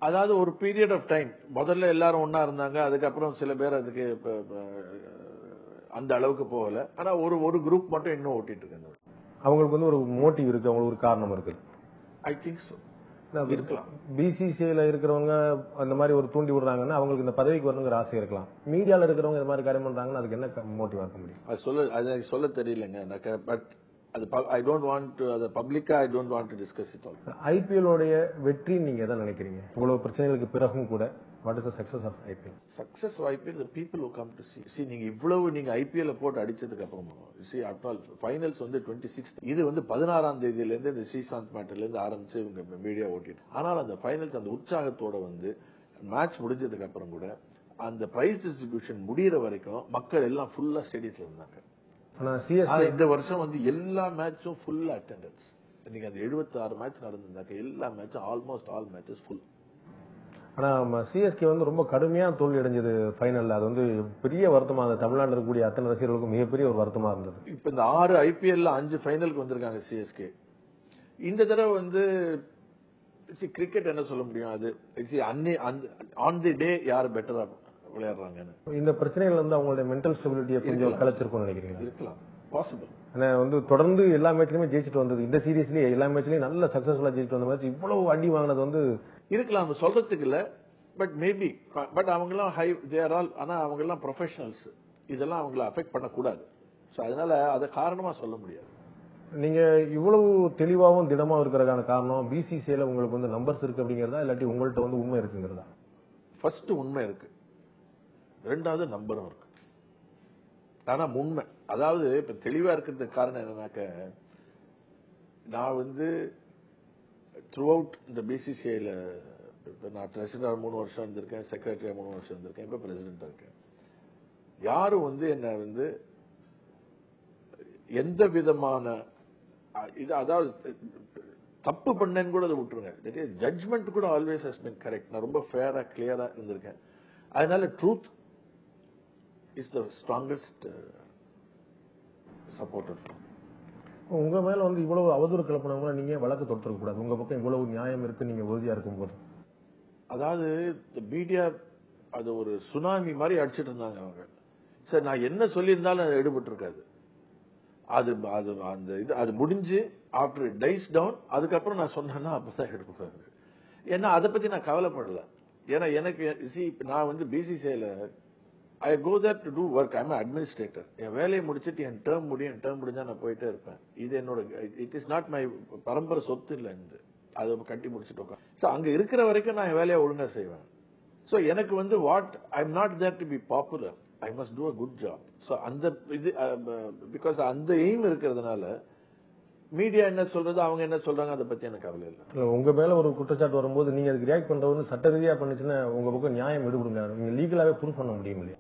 அதாவது ஒரு பீரியட் ஆஃப் டைம் முதல்ல எல்லாரும் ஒன்னா இருந்தாங்க. அதுக்கப்புறம் சில பேர் அதுக்கு அந்த அளவுக்கு போகல. ஆனா ஒரு குரூப் மட்டும் இன்னும் ஓட்டிட்டு இருக்காங்க. அவங்களுக்கு வந்து ஒரு மோட்டிவ் இருக்கு, அவங்களுக்கு ஒரு காரணம் இருக்கு. ஐ திங்க் சோ இருக்கலாம். பிசிசிஐல இருக்கிறவங்க அந்த மாதிரி ஒரு தூண்டி விடுறாங்கன்னா அவங்களுக்கு இந்த பதவிக்கு வரணுங்கிற ஆசை இருக்கலாம். மீடியால இருக்கிறவங்க இந்த மாதிரி காரியம் பண்றாங்கன்னா அதுக்கு என்ன மோட்டிவா இருக்க முடியும்? அது எனக்கு சொல்ல தெரியலங்க எனக்கு. பட் அது ஐ டோன்ட் வாண்ட் டு, அது பப்ளிக்கா I don't want to discuss it all. IPL உடைய வெற்றி நீங்க எதை நினைக்கிறீங்க? இவ்வளவு பிரச்சனைகளுக்கு பிறகும் கூட what is the success of IPL? Success of IPL the people who come to see நீங்க இவ்வளவு நீங்க ஐபிஎல் போட்டு அடிச்சதுக்கு அப்புறம் see after all ஃபைனல்ஸ் வந்து 26th, இது வந்து 16ஆம் தேதியில இருந்து இந்த ஸ்ரீசாந்த் மேட்டர்ல இருந்து ஆரம்பிச்சு இவங்க மீடியா ஓட்டிட்டு. ஆனால் அந்த ஃபைனல்ஸ் அந்த உற்சாகத்தோட வந்து மேட்ச் முடிஞ்சதுக்கு அப்புறம் கூட அந்த பிரைஸ் டிஸ்ட்ரிபியூஷன் முடியற வரைக்கும் மக்கள் எல்லாம் ஃபுல்லா ஸ்டேடியத்துல இருந்தாங்க. இந்த வருஷம் வந்து எல்லா மேட்சும் ஃபுல் அட்டெண்டன்ஸ். நீங்க அந்த 76 மேட்ச் நடந்திருந்தாக்க எல்லா மேட்சும் ஆல்மோஸ்ட் ஆல் மேட்சஸ் ஃபுல். ஆனா சிஎஸ்கே வந்து ரொம்ப கடுமையா தோல்வி அடைஞ்சது ஃபைனல்ல. அது வந்து பெரிய வருத்தமா, அந்த தமிழ்நாட்டில் இருக்கக்கூடிய அத்தனை ரசிகர்களுக்கும் மிகப்பெரிய ஒரு வருத்தமா இருந்தது. இப்ப இந்த 6 ஐபிஎல்ல 5 ஃபைனலுக்கு வந்திருக்காங்க சிஎஸ்கே. இந்த தடவை வந்து கிரிக்கெட் என்ன சொல்ல முடியும்? அது ஆன் தி டே யார் பெட்டரா விளையாடுறாங்கன்னு. இந்த பிரச்சனைகள் வந்து அவங்களுடைய மென்டல் ஸ்டெபிலிட்டியை கொஞ்சம் கலைச்சிருக்கும்னு நினைக்கிறீங்க? இருக்கலாம், பாசிபிள். வந்து தொடர்ந்து எல்லா மேட்ச்லயுமே ஜெயிச்சுட்டு வந்தது. இந்த சீரீஸ்லயே எல்லா மேட்ச்லயும் நல்ல சக்சஸ்ஃபுல்லா ஜெயிச்சுட்டு வந்த மேட்ச் இவ்வளவு அடி வாங்கினது வந்து இருக்கலாம், சொல்றதுக்கு இல்ல. பட் மேபி, பட் அவங்க எல்லாம் ஹை தேர் ஆல். ஆனா அவங்க எல்லாம் ப்ரொஃபஷனல்ஸ், இதெல்லாம் அவங்களை அஃபெக்ட் பண்ணக்கூடாது. அதனால அதை காரணமா சொல்ல முடியாது. நீங்க இவ்வளவு தெளிவாகவும் திடமாவும் இருக்கிறதுக்கான காரணம் பிசிசிஐல உங்களுக்கு வந்து நம்பர்ஸ் இருக்கு அப்படிங்கறதா, இல்லாட்டி உங்கள்ட்ட வந்து உண்மை இருக்குங்கிறதா? ஃபர்ஸ்ட் உண்மை இருக்கு, ரெண்டாவது நம்பரும் இருக்கு. ஆனா உண்மை, அதாவது இப்ப தெளிவா இருக்கிறதுக்கு காரணம் என்னன்னாக்க நான் வந்து த்ரூ அவுட் இந்த பிசிசிஐல நான் ட்ரெஷரர் 3 வருஷம் இருந்திருக்கேன், செக்ரட்டரியா 3 வருஷம் இருந்திருக்கேன், இப்ப பிரசிடென்டா இருக்கேன். யாரும் வந்து என்ன வந்து எந்த விதமான இது அதாவது தப்பு பண்ணேன்னு கூட அதை விட்டுருங்க, ஜட்ஜ்மெண்ட் கூட ஆல்வேஸ் ஹஸ் பீன் கரெக்ட். நான் ரொம்ப ஃபேரா கிளியரா இருந்திருக்கேன். அதனால truth is the strongest supporter. உங்க மேல வந்து இவ்வளவு அவதூறு கிளப்பினவங்க நீங்க வழக்கு தொடுத்துக்க கூடாது. உங்க பக்கம் இவ்வளவு நியாயம் இருக்கு, நீங்க உறுதியா இருக்கும் போது. அதாவது மீடியா அது ஒரு சுனாமி மாதிரி அடிச்சிட்டு இருந்தாங்க அவங்க. சார் நான் என்ன சொல்லியிருந்தாலும் அது எடுபட்டு இருக்காது. அது அது அந்த இது அது முடிஞ்சு ஆஃப்டர் இட் டைஸ் டவுன் அதுக்கப்புறம் நான் சொன்னேன்னா அப்பதான் எடுப்பாங்க. ஏன்னா அதை பத்தி நான் கவலைப்படல. ஏன்னா எனக்கு நான் வந்து பிசிசிஐல I go there to do work. I am administrator. என் வேலையை முடிச்சுட்டு என் டேர்ம் முடிஞ்சா நான் போயிட்டே இருப்பேன். இது என்னோட இட் இஸ் நாட் மை பரம்பரை சொத்து இல்லை. அதை கட்டி முடிச்சுட்டு உட்காந்து அங்க இருக்கிற வரைக்கும் நான் என் வேலையை ஒழுங்கா செய்வேன். சோ எனக்கு வந்து what I am not there to be popular, I must do a good job. So அந்த இது பிகாஸ் அந்த எய்ம் இருக்கிறதுனால மீடியா என்ன சொல்றது அவங்க என்ன சொல்றாங்க அதை பத்தி எனக்கு கவலை இல்லை. உங்க மேல ஒரு குற்றச்சாட்டு வரும்போது நீங்க அதுக்கு ரியாக்ட் பண்றது சட்ட ரீதியா பண்ணுச்சுன்னா உங்க பக்கம் நியாயம் விடுபடுங்க. நீங்க லீகலாவே ப்ரூவ் பண்ண முடியும் இல்லையா?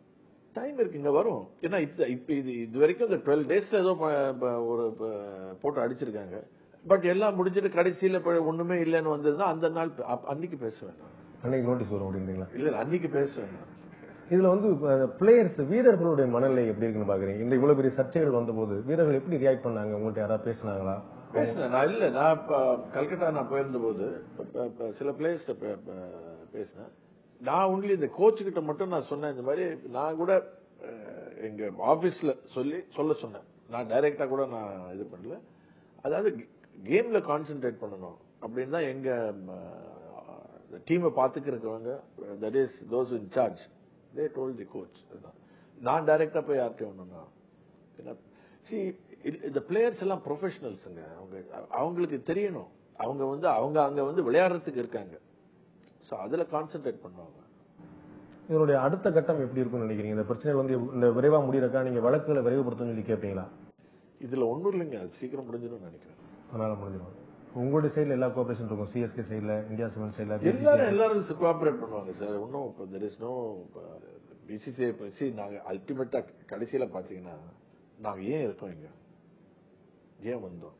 டைம் இருக்கு, இங்க வரும். ஏன்னா இப்ப இது வரைக்கும் இந்த 12 டேஸ்ல ஏதோ ஒரு போட்டோ அடிச்சிருக்காங்க. பட் எல்லாம் முடிஞ்சிட்டு கடைசியில ஒண்ணுமே இல்லைன்னு வந்ததுன்னா அந்த நாள் அன்னைக்கு பேசுவேன். அன்னைக்கு நோட்டீஸ் வரும் அப்படின்றீங்களா? இல்ல அன்னைக்கு பேசுவேன். இதுல வந்து பிளேயர்ஸ் வீரர்களுடைய மனநிலை எப்படி இருக்குன்னு பாக்குறீங்க? இந்த இவ்வளவு பெரிய சர்ச்சைகள் வந்த போது வீரர்கள் எப்படி ரியாக்ட் பண்ணாங்க? உங்கள்ட்ட யாராவது பேசினாங்களா? பேசினேன். நான் கல்கட்டா நான் போயிருந்த போது சில பிளேயர்ஸ் பேசினேன். நான் ஒன்லி இந்த கோச் கிட்ட மட்டும் நான் சொன்னேன். இந்த மாதிரி நான் கூட எங்க ஆபீஸ்ல சொல்ல சொன்னேன். நான் டைரக்டா கூட நான் இது பண்ணல. அதாவது கேம்ல கான்சென்ட்ரேட் பண்ணணும் அப்படின்னு தான் எங்க டீமை பாத்துக்கிறவங்க, that is those in charge, they told the coach. நான் டைரக்டா போய் யார்கிட்ட ஒண்ணுன்னா இந்த பிளேயர்ஸ் எல்லாம் ப்ரொஃபஷனல்ஸுங்க. அவங்களுக்கு தெரியணும் அவங்க வந்து அங்க வந்து விளையாடுறதுக்கு இருக்காங்க. சோ அதுல கான்சென்ட்ரேட் பண்ணுவாங்க. இதனுடைய அடுத்த கட்டம் எப்படி இருக்கும்னு நினைக்கிறீங்க? இந்த பிரச்சனை வந்து இந்த விரைவா முடியறக்கா நீங்க வழக்குகளை விரைவுபடுத்தணும்னு சொல்லி கேட்பீங்களா? இதுல ஒண்ணும் இல்லைங்க, அது சீக்கிரம் முடிஞ்சிடும் நினைக்கிறேன். அதனால முடிஞ்சிடும். உங்களுடைய சைடுல எல்லா கோஆபரேஷன் இருக்கும், சிஎஸ்கே சைடுல, இந்தியா சிமெண்ட் சைடுல எல்லாரும் கோஆபரேட் பண்ணுவாங்க சார். ஒன்னும் there is no பிசிசிஐ. நாங்க அல்டிமேட்டா கடைசியில பாத்தீங்கன்னா நாங்க ஏன் இருக்கோம் இங்க, ஏன் வந்தோம்?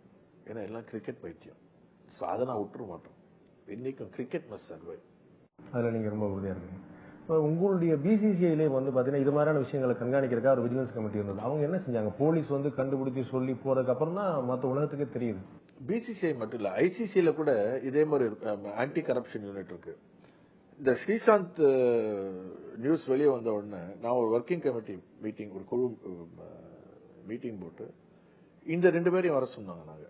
ஏன்னா எல்லாம் கிரிக்கெட் பைத்தியம். அதை நான் விட்டுற மாட்டோம். இன்னைக்கும் கிரிக்கெட் மஸ்ட் சர்வை. அதுல நீங்க ரொம்ப உறுதியா இருக்கீங்க. உங்களுடைய பிசிசிஐலே வந்து பாத்தீங்கன்னா இது மாதிரியான விஷயங்களை கண்காணிக்கிறதுக்காக ஒரு விஜிலன்ஸ் கமிட்டி இருந்தது. அவங்க என்ன செஞ்சாங்க? போலீஸ் வந்து கண்டுபிடிச்சு சொல்லி போறதுக்கு அப்புறம் தான் மற்ற உலகத்துக்கே தெரியுது. பிசிசிஐ மட்டும் இல்ல, ஐசிசில கூட இதே மாதிரி ஆன்டி கரப்ஷன் யூனிட் இருக்கு. இந்த ஸ்ரீசாந்த் நியூஸ் வெளியே வந்த உடனே நான் ஒரு ஒர்க்கிங் கமிட்டி மீட்டிங், ஒரு குழு மீட்டிங் போட்டு இந்த 2 பேரையும் வர சொன்னாங்க. நாங்க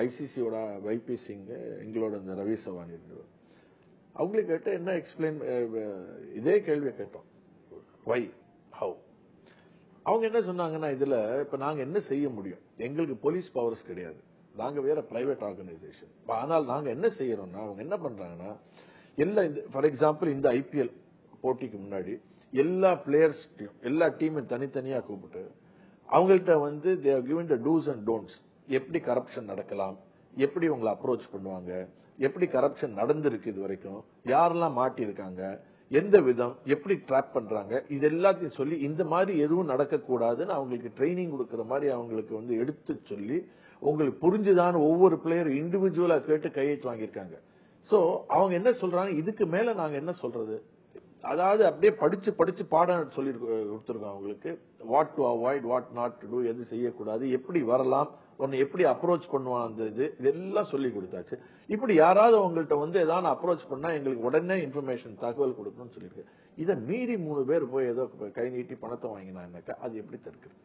ஐசிசியோட வைபி சிங், எங்களோட இந்த ரவி சவானி, அவங்களுக்கு கேட்ட என்ன எக்ஸ்பிளைன், இதே கேள்வியை கேட்டோம், வை ஹவு. அவங்க என்ன சொன்னாங்கன்னா, இதுல இப்ப நாங்க என்ன செய்ய முடியும், எங்களுக்கு போலீஸ் பவர்ஸ் கிடையாது, நாங்க வேற பிரைவேட் ஆர்கனைசேஷன். ஆனால் நாங்க என்ன செய்யறோம்னா, அவங்க என்ன பண்றாங்கன்னா, ஃபார் எக்ஸாம்பிள் இந்த ஐபிஎல் போட்டிக்கு முன்னாடி எல்லா பிளேயர்ஸ் எல்லா டீமும் தனித்தனியா கூப்பிட்டு அவங்கள்ட்ட வந்து they are given the do's and don'ts. எப்படி கரப்ஷன் நடக்கலாம், எப்படி உங்களை அப்ரோச் பண்ணுவாங்க, எப்படி கரப்ஷன் நடந்திருக்கு இது வரைக்கும், யாரெல்லாம் மாட்டி இருக்காங்க, எந்த விதம், எப்படி ட்ராப் பண்றாங்க, இது எல்லாத்தையும் சொல்லி இந்த மாதிரி எதுவும் நடக்கக்கூடாதுன்னு அவங்களுக்கு ட்ரைனிங் கொடுக்கற மாதிரி அவங்களுக்கு வந்து எடுத்து சொல்லி, உங்களுக்கு புரிஞ்சுதான் ஒவ்வொரு பிளேயர் இண்டிவிஜுவலா கேட்டு கையெழுத்து வாங்கியிருக்காங்க. சோ அவங்க என்ன சொல்றாங்க, இதுக்கு மேல நாங்க என்ன சொல்றது, அதாவது அப்படியே படிச்சு பாடம் சொல்லி கொடுத்துருக்கோம் அவங்களுக்கு. What to avoid, what not to do, எது செய்யக்கூடாது, எப்படி வரலாம், உன்னை எப்படி அப்ரோச் பண்ணுவான், அந்த இதெல்லாம் சொல்லி கொடுத்தாச்சு. இப்படி யாராவது உங்கள்கிட்ட வந்து ஏதாவது அப்ரோச் பண்ணா எங்களுக்கு உடனே இன்ஃபர்மேஷன் தகவல் கொடுக்கணும்னு சொல்லியிருக்கு. இதை மீறி 3 பேர் போய் ஏதோ கை நீட்டி பணத்தை வாங்கினாக்கா அது எப்படி தடுக்கிறது?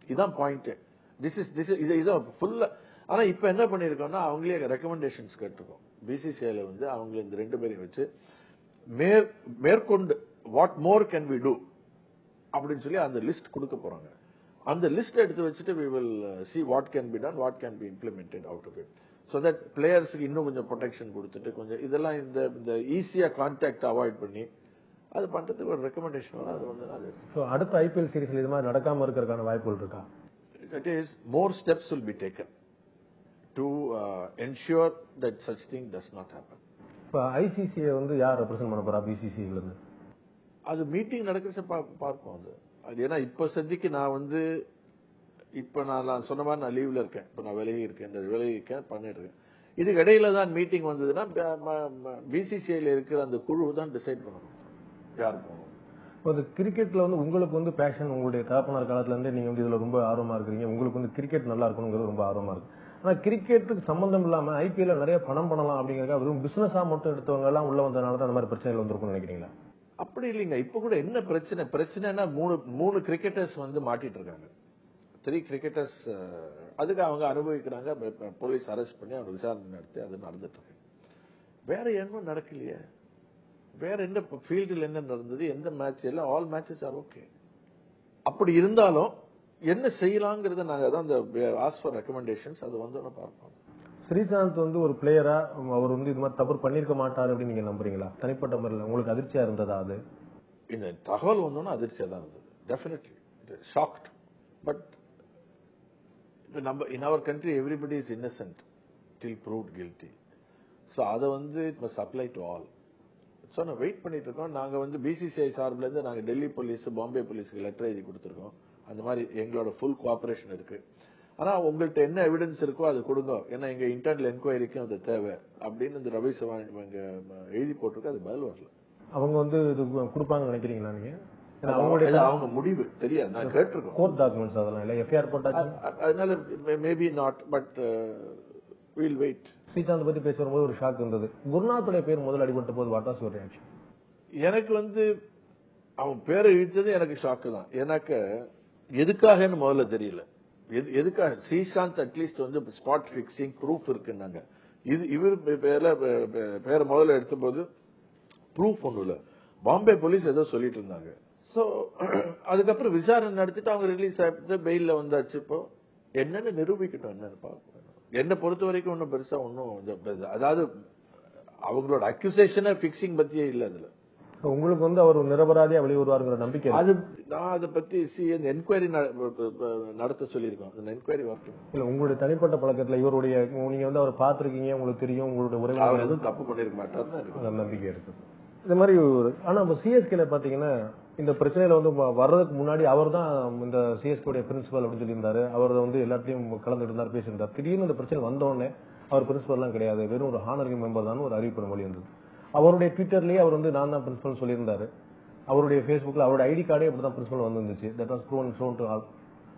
இதுதான் பாயிண்ட். இதை ஃபுல்லா. ஆனா இப்ப என்ன பண்ணிருக்கோம்னா, அவங்களே ரெக்கமெண்டேஷன்ஸ் கேட்டிருக்கோம். பிசிசிஐல வந்து அவங்க இந்த 2 பேரையும் வச்சு மேற்கொண்டு what more can we do அப்படின்னு சொல்லி அந்த லிஸ்ட் கொடுக்க போறாங்க. அந்த லிஸ்ட் எடுத்து வச்சுட்டு we will see what can be done, what can be implemented out of it, so that பிளேயர்ஸ்க்கு இன்னும் கொஞ்சம் ப்ரொடெக்ஷன் கொடுத்துட்டு கொஞ்சம் இதெல்லாம் இந்த ஈஸியா கான்டாக்ட் அவாய்ட் பண்ணி அது பண்றதுக்கு ஒரு ரெக்கமெண்டேஷன் வரும். அது வந்து அடுத்த ஐபிஎல் சீரிஸ்ல இது மாதிரி நடக்காம இருக்கிறதுக்கான வாய்ப்புகள் இருக்கா? that is more steps will be taken to ensure that such thing does not happen. இப்ப ஐசிசியை வந்து யார் ரெப்ரசென்ட் பண்ண போறா பிசிசிஐல இருந்து? அது மீட்டிங் நடக்கிறச்ச பார்ப்போம். அது ஏன்னா இப்ப சந்திக்கு நான் வந்து இப்ப நான் சொன்ன மாதிரி நான் லீவ்ல இருக்கேன். இப்ப நான் விலகி இருக்கேன் பண்ணிட்டு இருக்கேன். இதுக்கு இடையில தான் மீட்டிங் வந்ததுன்னா பிசிசிஐல இருக்கிற அந்த குழு தான் டிசைட் பண்ணணும் யார் போகணும். இப்போ கிரிக்கெட்ல வந்து உங்களுக்கு வந்து பேஷன், உங்களுடைய தகப்பனார் காலத்துல இருந்து நீங்க வந்து இதுல ரொம்ப ஆர்வமா இருக்கீங்க. உங்களுக்கு வந்து கிரிக்கெட் நல்லா இருக்கணுங்கிறது ரொம்ப ஆர்வமா இருக்கு. ஆனா கிரிக்கெட்டுக்கு சம்பந்தம் இல்லாம ஐபிஎல்ல நிறைய பணம் பண்ணலாம் அப்படிங்கறத வெறும் பிசினஸா மட்டும் எடுத்தவங்க எல்லாம் உள்ள வந்ததுனால தான் அந்த மாதிரி பிரச்சனைகள் வந்திருக்கும்னு நினைக்கிறீங்களா? அப்படி இல்லைங்க. இப்ப கூட என்ன பிரச்சனைனா மூணு கிரிக்கெட்டர்ஸ் வந்து மாட்டிட்டு இருக்காங்க. 3 கிரிக்கெட்டர்ஸ் அதுக்கு அவங்க அனுபவிக்கிறாங்க. போலீஸ் அரெஸ்ட் பண்ணி அவங்க விசாரணை நடத்தி அது நடந்துட்டு இருக்கு. வேற என்ன நடக்கலையே? வேற என்ன ஃபீல்டில் என்ன நடந்தது? எந்த மேட்ச் எல்லாம் ஆல் மேட்சஸ் ஆர் ஓகே. அப்படி இருந்தாலும் என்ன செய்யலாங்கிறத நாங்க தான் அந்த ஆஸ்க் ஃபார் ரெக்கமெண்டேஷன்ஸ் அது வந்து பார்ப்போம். ஸ்ரீசாந்த் வந்து ஒரு பிளேயரா அவர் வந்து இது மாதிரி தவறு பண்ணிருக்க மாட்டாரு அப்படின்னு நீங்க நம்புறீங்களா? தனிப்பட்ட முறையில் உங்களுக்கு அதிர்ச்சியா இருந்ததா? அது இந்த தகவல் வந்தோன்னா அதிர்ச்சியா தான் இருந்தது. Definitely shocked. பட் நம்ம in our country everybody is innocent till proved guilty. So அதை வந்து it must apply to all. So நான் வெயிட் பண்ணிட்டு இருக்கோம். நாங்க வந்து பிசிசிஐ சார்பில் இருந்து நாங்க டெல்லி போலீஸ், பாம்பே போலீஸ்க்கு லெட்டர் எழுதி கொடுத்துருக்கோம். அந்த மாதிரி எங்களோட ஃபுல் கோஆபரேஷன் இருக்கு. ஆனா உங்கள்கிட்ட என்ன எவிடன்ஸ் இருக்கோ அது கொடுங்க, ஏன்னா எங்க இன்டர்னல் என்கொயரிக்கும் அது தேவை அப்படின்னு இந்த ரவி சவான் எழுதி போட்டிருக்கு. அது பதில் வரல. அவங்க வந்து இது கொடுப்பாங்க நினைக்கிறீங்களா நீங்க? அவங்க முடிவு தெரியாது. நான் கேட்டிருக்கோம் கோர்ட் டாக்குமெண்ட்ஸ் அதெல்லாம் இல்ல, எஃப்ஐஆர் போட்டாச்சு. அதனால maybe not, but will wait. Sreesanth பத்தி பேச வரும்போது ஒரு ஷாக் இருந்தது. குருநாத்துடைய பேர் முதல் அடிபட்ட போது வாட் வாஸ் யுவர் ரியாக்ஷன்? எனக்கு வந்து அவன் பேரை இழுத்தது எனக்கு ஷாக்கு தான். எனக்கு எதுக்காகன்னு முதல்ல தெரியல. எதுக்காக ஸ்ரீசாந்த் அட்லீஸ்ட் வந்து ஸ்பாட் பிக்சிங் ப்ரூஃப் இருக்குன்னாங்க. இவர் பேரை முதல்ல எடுத்த போது ப்ரூஃப் ஒன்றும் இல்ல. பாம்பே போலீஸ் ஏதோ சொல்லிட்டு இருந்தாங்க. சோ அதுக்கப்புறம் விசாரணை நடத்திட்டு அவங்க ரிலீஸ் ஆயிட்டு பெயில்ல வந்தாச்சு. இப்போ என்னன்னு நிரூபிக்கட்டும், என்னன்னு பார்க்கணும். என்ன பொறுத்த வரைக்கும் ஒன்னும் பெருசா ஒன்னும், அதாவது அவங்களோட அக்யூசேஷனை பிக்சிங் பத்தியே இல்ல. அதுல உங்களுக்கு வந்து அவர் நிரபராதியா வெளிவருவாருங்கிற நம்பிக்கை? அது நான் அதை பத்தி என்கொயரி நடத்த சொல்லியிருக்கோம். அந்த என்கொயரி வரட்டும். இல்ல உங்களுடைய தனிப்பட்ட பழக்கத்துல இவருடைய நீங்க வந்து அவர் பாத்திருக்கீங்க, உங்களுக்கு தெரியும், உங்களுடைய உறவு எதுவும் தப்பு பண்ணிருக்க மாட்டாருன்னு நம்பிக்கை இருக்கு. இந்த மாதிரி ஆனா நம்ம சிஎஸ்கேல பாத்தீங்கன்னா இந்த பிரச்சனையில வந்து வர்றதுக்கு முன்னாடி அவர் தான் இந்த சிஎஸ்கே பிரின்சிபல் அப்படின்னு சொல்லியிருந்தாரு. அவர் வந்து எல்லாத்தையும் கலந்துட்டு இருந்தார், பேசியிருந்தார். திடீர்னு இந்த பிரச்சனை வந்தோடனே அவர் பிரின்சிபல் எல்லாம் கிடையாது, வெறும் ஒரு ஹானரி மெம்பர் தான் ஒரு அறிவிப்பு மொழி இருந்தது. அவருடைய ட்விட்டர்லயே அவர் வந்து நான் தான் பிரின்சிபல் சொல்லியிருந்தாரு. அவருடைய பேஸ்புக்ல அவருடைய ஐடி கார்டே அப்படிதான் பிரின்சிபல் வந்துருந்துச்சு. That was proven shown to all.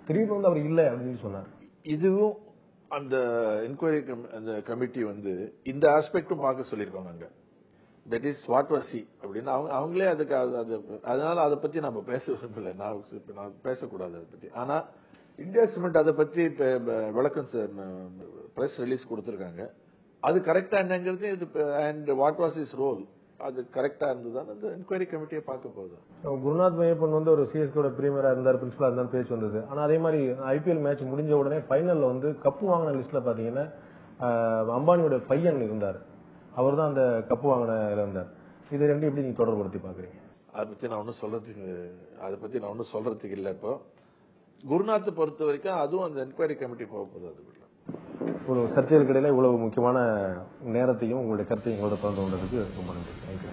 திடீர்னு வந்து அவர் இல்ல அப்படின்னு சொன்னார். இதுவும் அந்த என்கொயரி அந்த கமிட்டி வந்து இந்த ஆஸ்பெக்டும் பார்க்க சொல்லியிருக்காங்க. That is what was he அப்படின்னு அவங்களே அதுக்கு அதனால அதை பத்தி நம்ம பேச விரும்பல. நான் பேசக்கூடாது அதை பத்தி. ஆனா இந்தியா சிமெண்ட் அதை பத்தி விளக்கம் பிரஸ் ரிலீஸ் கொடுத்திருக்காங்க. அது கரெக்டா என்னங்கிறது and what was is role அது கரெக்டா இருந்ததுதான் அந்த என்கொயரி கமிட்டியை பார்க்க போகுது. குருநாத் மையப்பன் வந்து ஒரு சிஎஸ்கே பிரீமியரா இருந்தார், பிரின்சிபலா இருந்தார் பேச்சு வந்தது. ஆனா அதே மாதிரி ஐபிஎல் மேட்ச் முடிஞ்ச உடனே ஃபைனல்ல வந்து கப்பு வாங்கின லிஸ்ட்ல பாத்தீங்கன்னா அம்பானியோட பையன் இருந்தார். அவர் தான் அந்த கப்பு வாங்கின இருந்தார். இது ரெண்டு எப்படி நீங்க தொடர்புபடுத்தி பாக்குறீங்க? அதை பத்தி நான் ஒன்னும் சொல்றதுக்கு இல்ல. இப்போ குருநாத்தை பொறுத்த வரைக்கும் அதுவும் அந்த என்கொயரி கமிட்டி போக போகுது. அதுக்குள்ள ஒரு சர்ச்சைகளுக்கு இடையில இவ்வளவு முக்கியமான நேரத்தையும் உங்களுடைய கருத்தையும் உங்களோட பகிர்ந்து கொண்டதுக்கு ரொம்ப நன்றி. தேங்க்யூ.